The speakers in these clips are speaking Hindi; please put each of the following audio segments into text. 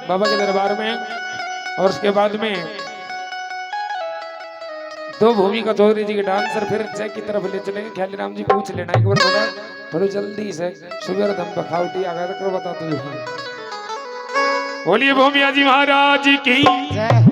बाबा के दरबार में। और उसके बाद में दो भूमिका चौधरी जी के डांसर फिर चेक की तरफ ले चलेंगे। ख्याली राम जी पूछ लेना एक बार थोड़ा थोड़ी जल्दी से। सुबह दम बखावटी आगा करो बता तू। बोलिए भूमिया जी महाराज की जय।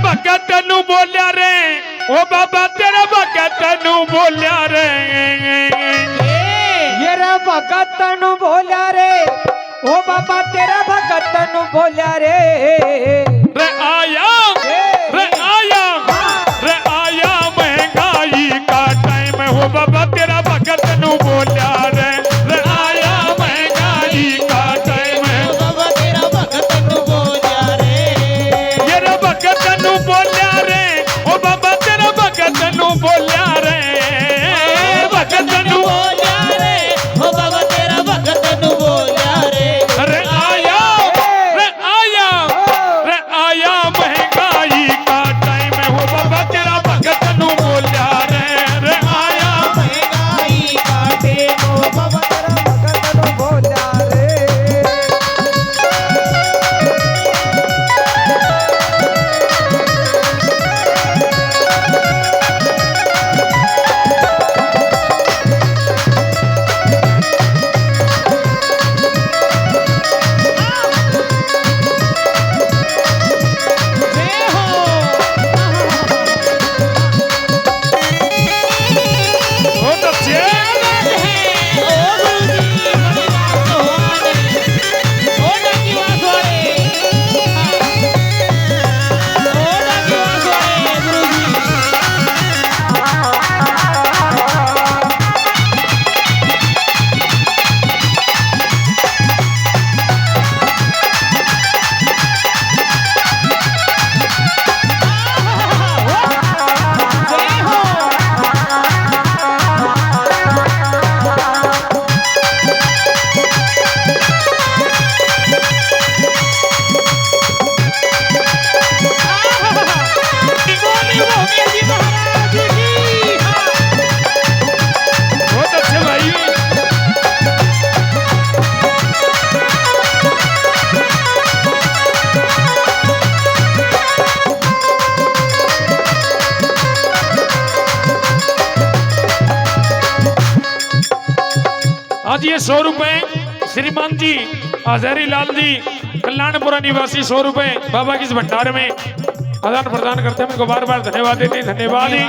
भगत नु बोलिया रे ओ बाबा तेरा भगत नु बोलिया रे। ये रे भगत नु बोलिया रे ओ बाबा तेरा भगत नु बोलिया रे। रे आया रे आया रे आया महंगाई का टाइम हो बाबा तेरा भगत नु बोलिया रे। रे आया महंगाई का टाइम बाबा तेरा भगत नु बोलिया रे। ये रे भगत नु बोलिया रे ओ बाबा तेरा भगत नु बोलिया रे। भगत नु बोलिया रे ओ बाबा तेरा भगत नु बोलिया रे। रे आया रे आया महंगाई का टाइम हो बाबा तेरा भगत नु बोलिया रे। रे आया महंगाई काटे ओ बाबा तेरा भगत नु बोलिया रे। जय हो। बहुत अच्छे ओ गुरुजी बड़ी बात हो आने। ओ डाकी वासवाड़े ओ डाकी वासवाड़े गुरुजी। जय हो। बोली भूमिया जी महाराज की। बहुत अच्छे भाई। आज ये 100 रुपए श्रीमान जी हजारी लाल जी कल्याणपुरा निवासी 100 रुपए बाबा की इस भंडार में आदान प्रदान करते हैं। उनको बार बार धन्यवाद देते हैं। धन्यवाद ही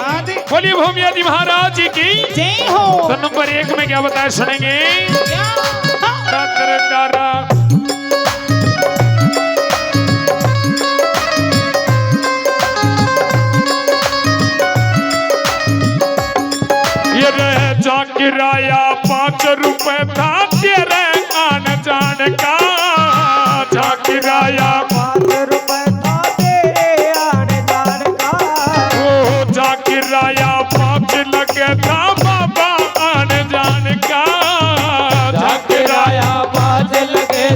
बोलिए भूमिया जी महाराज जी की। जय हो। तो नंबर 1 में क्या बताया सुनेंगे। ये रह जा किराया 5 रुपए था तेरे आने जाने का। जा किराया 5 रुपए था तेरे आने जाने का। ओ जा किराया 5 लगे था बाबा आने जाने का। जा किराया 5 लगे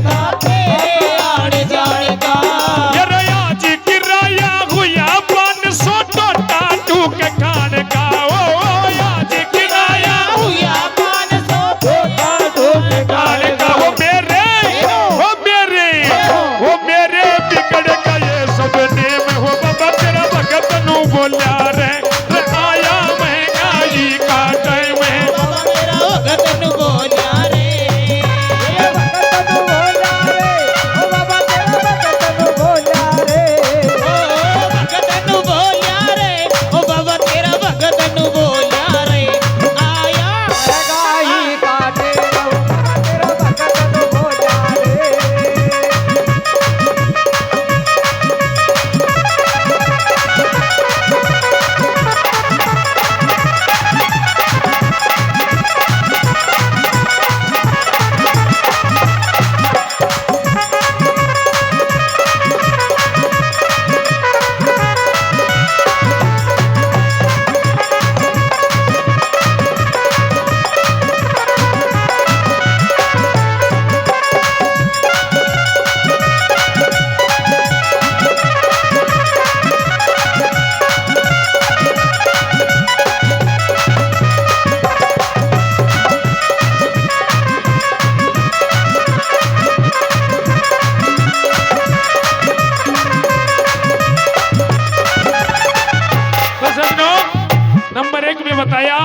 बताया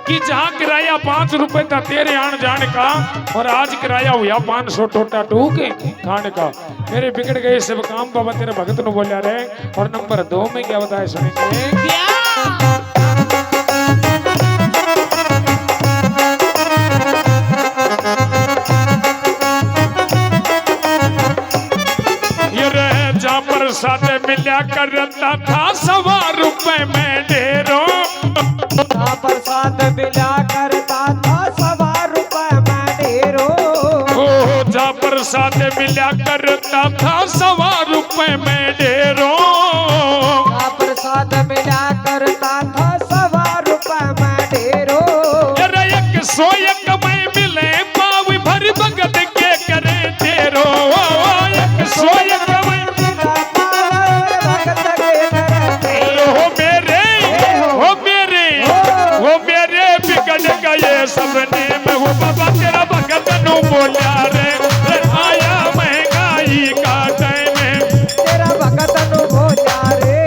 कि जहाँ किराया 5 रुपए था तेरे आन जाने का, और आज किराया हुआ 500 टोटा टूक खाने का। मेरे बिगड़ गए सब काम बाबा तेरे भगत नु बोलिया रे। और नंबर 2 में क्या बताया सुनेंगे। क्या ये रे जहाँ पर साथ मिला करता था 100 रुपए में ढेरों, जहाँ प्रसाद मिला करता था 100 रुपए में ढेरों। ओ जहाँ पर साथ मिला करता था 100 रुपए में ढेरों। जहाँ प्रसाद मिला करता था 100 रुपए में ढेरों। अरे 101 में मिले पाव भर भगत के करे ढेरों। 101 में मिला पावर भगत के करे हो मेरे बिगड़ गए सब नेम हो बाबा तेरा भगत नु बोलिया रे। रे आया महंगाई का टाइम है, तेरा भगत नु बोलिया रे।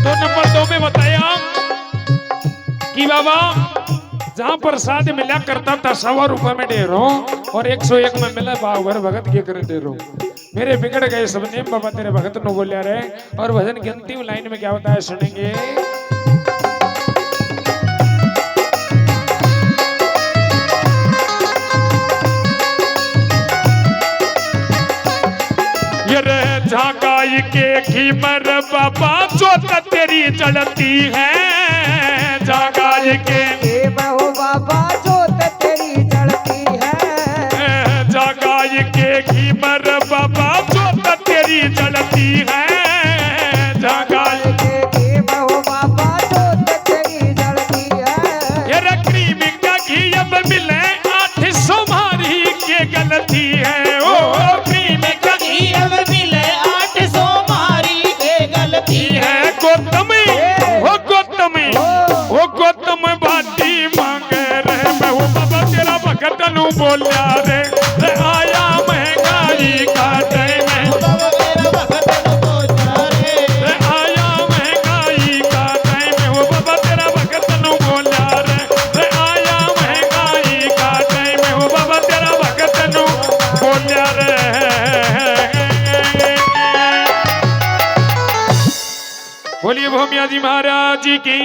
तो नंबर 2 में बताया कि बाबा जहाँ प्रसाद मिला करता था 100 रुपए में ढेरों, और 101 में मिला बाबर भगत के करे ढेरों। मेरे बिगड़ गए सब नेम बाबा तेरे भगत नु बोलिया रे। और भजन की अंतिम लाइन में क्या बताया सुनेंगे। ये रे झांकाई के खीमर बाबा चोट तेरी जलती है। झांकाई के हो बाबा जोत तेरी जलती है। झांकाई के खीमर बाबा चोट तेरी जलती है। झांकाई हो बाबा जोत तेरी जलती है। ये रखड़ी में का घी अब मिले 800 मारी के गलती है। ओ क्रीम का घी अब मिले 800 मारी के गलती है। है गौतमी ओ गौतम बाटी मांगे रे। मैं हूँ बाबा तेरा भगत नु बोलिया रे। रे आया महंगाई का टाइम है, बाबा तेरा भगत नु बोलिया रे। रे आया महंगाई का टाइम है। वो बाबा तेरा भगत नु बोलिया रे। रे आया महंगाई का टाइम है। वो बाबा तेरा भगत नु बोलिया रे। बोलिए भूमिया जी महाराज जी की।